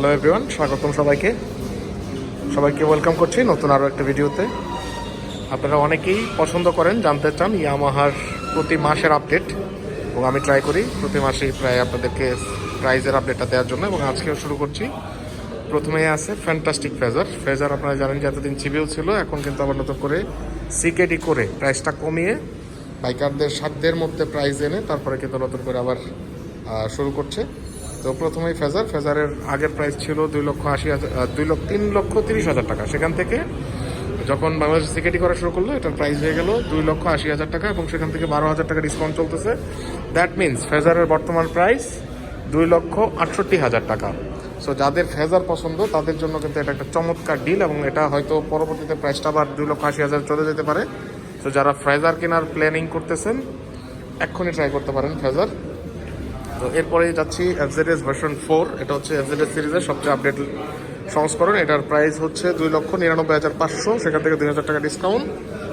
Hello everyone, স্বাগতম সবাইকে welcome করছি নতুন আরও একটা ভিডিওতে। আপনারা অনেকেই পছন্দ করেন, জানতে চান ইয়ামাহার প্রতি মাসের আপডেট, এবং আমি ট্রাই করি প্রতি মাসেই প্রায় আপনাদেরকে প্রাইজের আপডেটটা দেওয়ার জন্য। এবং আজকেও শুরু করছি। প্রথমেই আছে ফ্যান্টাস্টিক ফেজার। আপনারা জানেন যে এতদিন চিবিও ছিল, এখন কিন্তু আবার নতুন করে সিকেডি করে প্রাইসটা কমিয়ে বাইকারদের সাধ্যের মধ্যে প্রাইস এনে তারপরে কিন্তু নতুন করে আবার শুরু করছে। তো প্রথমেই ফেজারের আগের প্রাইস ছিল 3,30,000 টাকা। সেখান থেকে যখন বাংলাদেশ সিকেডি করা শুরু করলো, এটার প্রাইস হয়ে গেল 2,80,000 টাকা, এবং সেখান থেকে 12,000 টাকা ডিসকাউন্ট চলতেছে। দ্যাট মিনস ফেজারের বর্তমান প্রাইস 2,68,000 টাকা। সো যাদের ফেজার পছন্দ তাদের জন্য কিন্তু এটা একটা চমৎকার ডিল, এবং এটা হয়তো পরবর্তীতে প্রাইসটা আবার 2,80,000 চলে যেতে পারে। তো যারা ফেজার কেনার প্ল্যানিং করতেছেন এক্ষুনি ট্রাই করতে পারেন ফেজার। তো এরপরেই যাচ্ছি এফজেডএস ভার্সন 4। এটা হচ্ছে এফজেডএস সিরিজের সবচেয়ে আপডেট সংস্করণ। এটার প্রাইস হচ্ছে 2,99,500, সেখান থেকে 2,000 টাকা ডিসকাউন্ট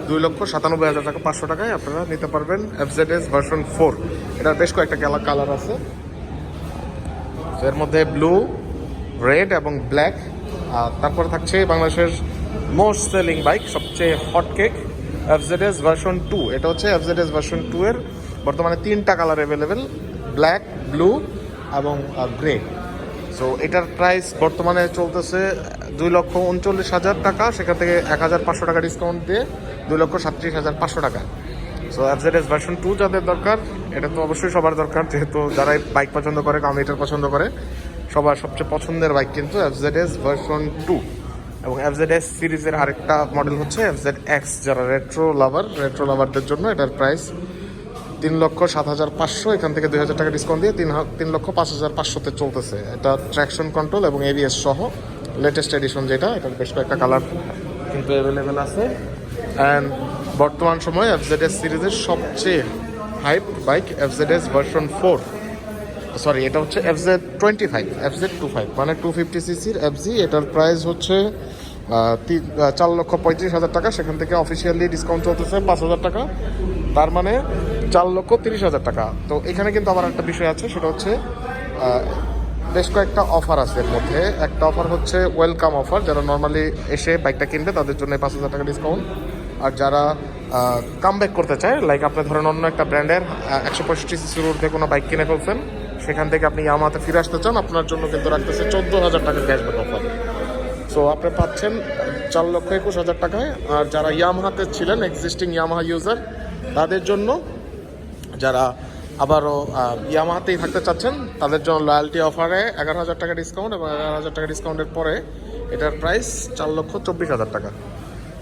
2,97,000 টাকা, 500 টাকায় আপনারা নিতে পারবেন এফজেডএস ভার্সন 4। এটার বেশ কয়েকটা কালার আছে, এর মধ্যে ব্লু, রেড এবং ব্ল্যাক। আর তারপরে থাকছে বাংলাদেশের মোস্ট সেলিং বাইক, সবচেয়ে হট কেক, এফজেডএস ভার্সন 2। এটা হচ্ছে এফজেডএস ভার্সন 2 এর বর্তমানে 3টা কালার অ্যাভেলেবেল, ব্ল্যাক, ব্লু এবং গ্রে। সো এটার প্রাইস বর্তমানে চলতেছে 2,39,000 টাকা, সেখান থেকে 1,500 টাকা ডিসকাউন্ট দিয়ে 2,37,500 টাকা। সো এফজেডএস ভার্সন 2 যাদের দরকার, এটা তো অবশ্যই সবার দরকার, যেহেতু যারাই বাইক পছন্দ করে, কমিউটার পছন্দ করে, সবার সবচেয়ে পছন্দের বাইক কিন্তু এফজেডএস ভার্সন 2। এবং এফজেডএস সিরিজের আরেকটা মডেল হচ্ছে এফজেডএক্স। যারা রেট্রো লাভারদের জন্য এটার প্রাইস 3,07,500, এখান থেকে 2,000 টাকা ডিসকাউন্ট দিয়ে 3,05,500-তে চলতেছে। এটা ট্র্যাকশন কন্ট্রোল এবং এবিএস সহ লেটেস্ট এডিশন, যেটা এটার বেশ কয়েকটা কালার কিন্তু অ্যাভেলেবেল আছে। অ্যান্ড বর্তমান সময়ে এফজেডএস সিরিজের সবচেয়ে hype bike FZS version 4, sorry এটা হচ্ছে FZ25 মানে 250 সিসির এফজি। এটার প্রাইস হচ্ছে 4,35,000 টাকা, সেখান থেকে অফিসিয়ালি ডিসকাউন্ট চলতেছে 5,000 টাকা, তার মানে 4,30,000 টাকা। তো এখানে কিন্তু আবার একটা বিষয় আছে, সেটা হচ্ছে বেশ কয়েকটা অফার আছে। এর মধ্যে একটা অফার হচ্ছে ওয়েলকাম অফার, যারা নর্মালি এসে বাইকটা কিনবে তাদের জন্য 5,000 টাকা ডিসকাউন্ট। আর যারা কামব্যাক করতে চায়, লাইক আপনি ধরেন অন্য একটা ব্র্যান্ডের 165 সিসির ঊর্ধ্বে কোনো বাইক কিনে ফেলছেন, সেখান থেকে আপনি ইয়ামাহাতে ফিরে আসতে চান, আপনার জন্য কিন্তু রাখতেছে 14,000 টাকা ক্যাশব্যাক অফার। সো আপনি পাচ্ছেন 4,21,000 টাকায়। আর যারা ইয়ামাহাতে ছিলেন, এক্সিস্টিং ইয়ামাহা ইউজার, তাদের জন্য, যারা আবারও ইয়ামাহাতেই থাকতে চাচ্ছেন, তাদের জন্য লয়্যালটি অফারে 11,000 টাকা ডিসকাউন্ট, এবং 11,000 টাকা ডিসকাউন্টের পরে এটার প্রাইস 4,24,000 টাকা।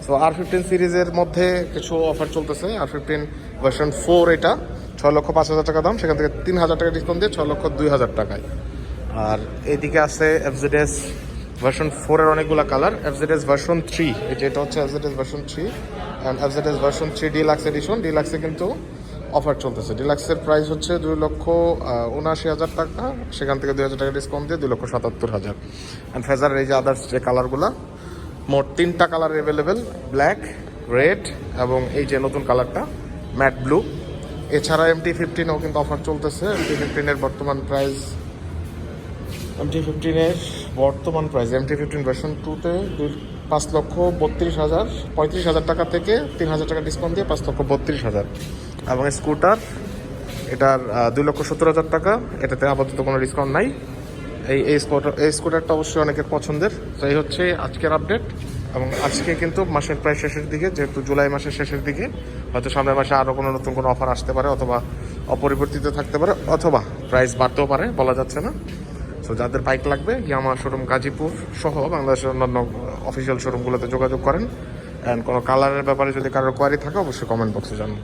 সো R15 সিরিজের মধ্যে কিছু অফার চলতেছে। R15 ভার্সন 4 এটা 6,05,000 টাকা দাম, সেখান থেকে 3,000 টাকা ডিসকাউন্ট দিয়ে 6,02,000 টাকায়। আর এইদিকে আছে এফজেডএস ভার্সন 4 এর অনেকগুলো কালার। এফজেডএস ভার্সন 3, যেটা হচ্ছে FZS version 3 and FZS version 3 deluxe edition. ডিলাক্সে কিন্তু অফার চলতেছে। ডিলাক্সের প্রাইস হচ্ছে 2,79,000 টাকা, সেখান থেকে 2,000 টাকা ডিসকাউন্ট দিয়ে 2,77,000। অ্যান্ড ফেজারের এই যে আদার্স যে কালারগুলো, মোট 3টা কালার অ্যাভেলেবেল, ব্ল্যাক, রেড এবং এই যে নতুন কালারটা ম্যাট ব্লু। এছাড়া MT-15-এও কিন্তু অফার চলতেছে। MT-15 বর্তমান প্রাইস MT-15 ভার্সন 2-তে 5,35,000 টাকা থেকে 3,000 টাকা ডিসকাউন্ট দিয়ে 5,32,000। এবং স্কুটার, এটার 2,70,000 টাকা, এটাতে আপাতত কোনো ডিসকাউন্ট নাই। এই স্কুটারটা অবশ্যই অনেকের পছন্দের। তো এই হচ্ছে আজকের আপডেট। এবং আজকে কিন্তু মাসের প্রায় শেষের দিকে, যেহেতু জুলাই মাসের শেষের দিকে, হয়তো সামনের মাসে আরও কোনো নতুন কোনো অফার আসতে পারে, অথবা অপরিবর্তিত থাকতে পারে, অথবা প্রাইস বাড়তেও পারে, বলা যাচ্ছে না। সো যাদের বাইক লাগবে, ইয়ামাহা শোরুম গাজীপুর সহ বাংলাদেশের অন্যান্য অফিসিয়াল শোরুমগুলোতে যোগাযোগ করেন। অ্যান্ড কোনো কালারের ব্যাপারে যদি কারোর কোয়ারি থাকে, অবশ্যই কমেন্ট বক্সে জানান।